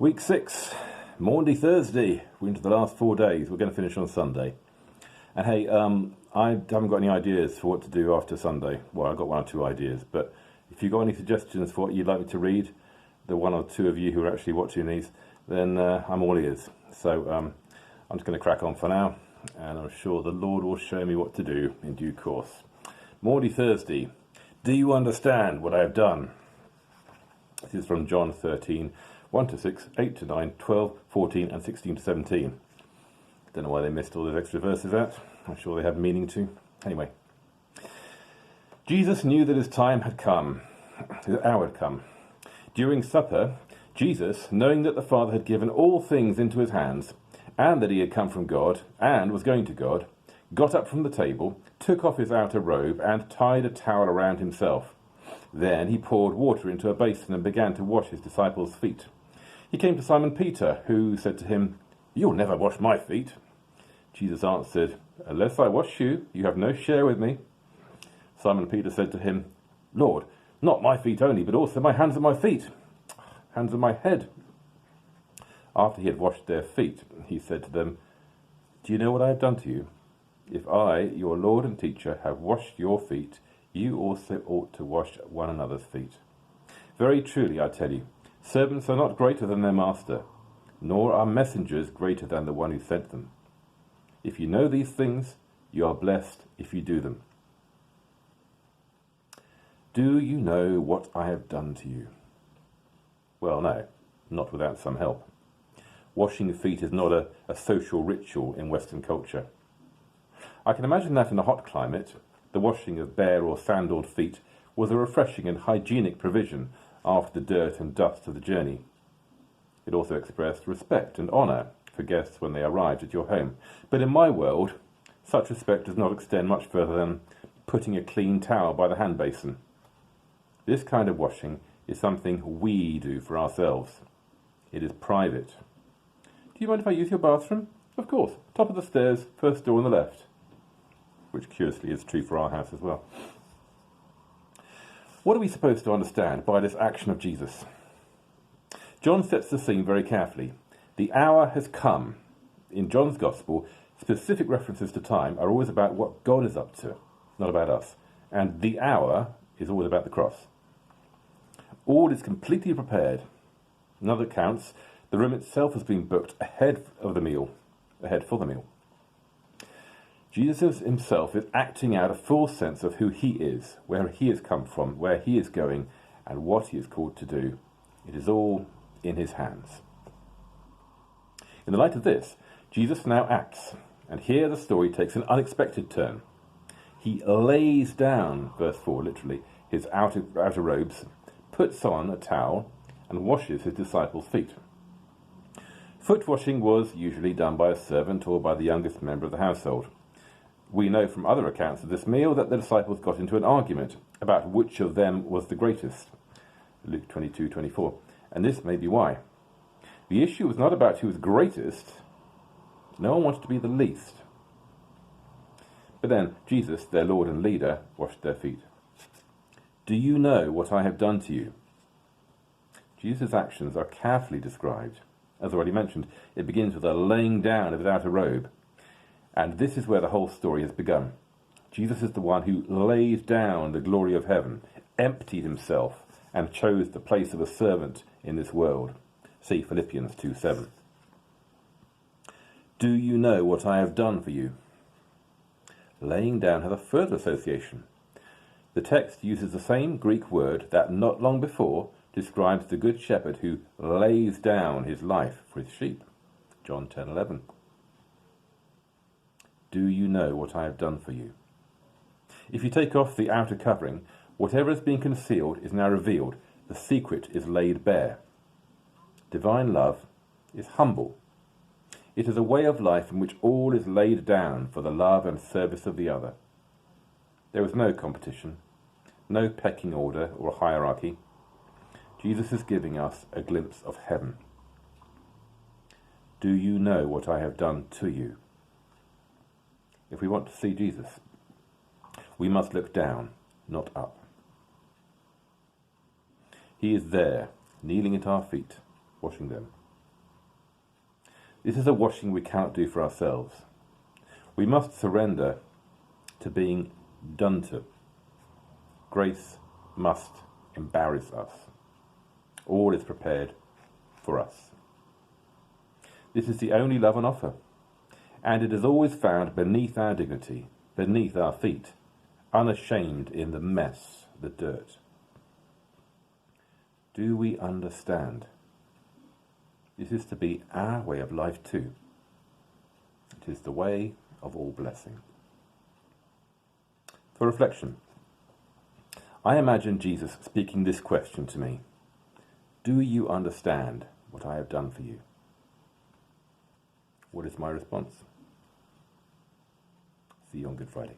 Week 6, Maundy Thursday. We're into the last 4 days. We're going to finish on Sunday. And hey, I haven't got any ideas for what to do after Sunday. Well, I've got one or two ideas, but if you've got any suggestions for what you'd like me to read, the one or two of you who are actually watching these, then I'm all ears. So I'm just going to crack on for now, and I'm sure the Lord will show me what to do in due course. Maundy Thursday. Do you understand what I have done? This is from John 13, 1 to 6, 8 to 9, 12, 14, and 16 to 17. Don't know why they missed all those extra verses out. I'm sure they had meaning to. Anyway. Jesus knew that his time had come. His hour had come. During supper, Jesus, knowing that the Father had given all things into his hands, and that he had come from God, and was going to God, got up from the table, took off his outer robe, and tied a towel around himself. Then he poured water into a basin and began to wash his disciples' feet. He came to Simon Peter, who said to him, "You'll never wash my feet." Jesus answered, "Unless I wash you, you have no share with me." Simon Peter said to him, "Lord, not my feet only, but also my hands and my feet, hands and my head." After he had washed their feet, he said to them, "Do you know what I have done to you? If I, your Lord and teacher, have washed your feet, you also ought to wash one another's feet. Very truly, I tell you, servants are not greater than their master, nor are messengers greater than the one who sent them. If you know these things, you are blessed if you do them. Do you know what I have done to you?" Well, no, not without some help. Washing feet is not a social ritual in Western culture. I can imagine that in a hot climate, the washing of bare or sandaled feet was a refreshing and hygienic provision after the dirt and dust of the journey. It also expressed respect and honour for guests when they arrived at your home. But in my world, such respect does not extend much further than putting a clean towel by the hand basin. This kind of washing is something we do for ourselves. It is private. "Do you mind if I use your bathroom?" "Of course, top of the stairs, first door on the left." Which curiously is true for our house as well. What are we supposed to understand by this action of Jesus? John sets the scene very carefully. The hour has come. In John's Gospel, specific references to time are always about what God is up to, not about us. And the hour is always about the cross. All is completely prepared. In other accounts, the room itself has been booked ahead for the meal. Jesus himself is acting out a full sense of who he is, where he has come from, where he is going, and what he is called to do. It is all in his hands. In the light of this, Jesus now acts, and here the story takes an unexpected turn. He lays down, verse 4 literally, his outer robes, puts on a towel, and washes his disciples' feet. Foot washing was usually done by a servant or by the youngest member of the household. We know from other accounts of this meal that the disciples got into an argument about which of them was the greatest. Luke 22:24. And this may be why. The issue was not about who was greatest. No one wanted to be the least. But then Jesus, their Lord and leader, washed their feet. Do you know what I have done to you? Jesus' actions are carefully described. As already mentioned, it begins with a laying down of his outer robe. And this is where the whole story has begun. Jesus is the one who laid down the glory of heaven, emptied himself, and chose the place of a servant in this world. See Philippians 2:7. Do you know what I have done for you? Laying down has a further association. The text uses the same Greek word that not long before describes the good shepherd who lays down his life for his sheep. John 10:11. Do you know what I have done for you? If you take off the outer covering, whatever has been concealed is now revealed. The secret is laid bare. Divine love is humble. It is a way of life in which all is laid down for the love and service of the other. There is no competition, no pecking order or hierarchy. Jesus is giving us a glimpse of heaven. Do you know what I have done to you? If we want to see Jesus, we must look down, not up. He is there, kneeling at our feet, washing them. This is a washing we cannot do for ourselves. We must surrender to being done to. Grace must embarrass us. All is prepared for us. This is the only love on offer, and it is always found beneath our dignity, beneath our feet, unashamed in the mess, the dirt. Do we understand? This is to be our way of life too. It is the way of all blessing. For reflection, I imagine Jesus speaking this question to me: do you understand what I have done for you? What is my response? See you on Good Friday.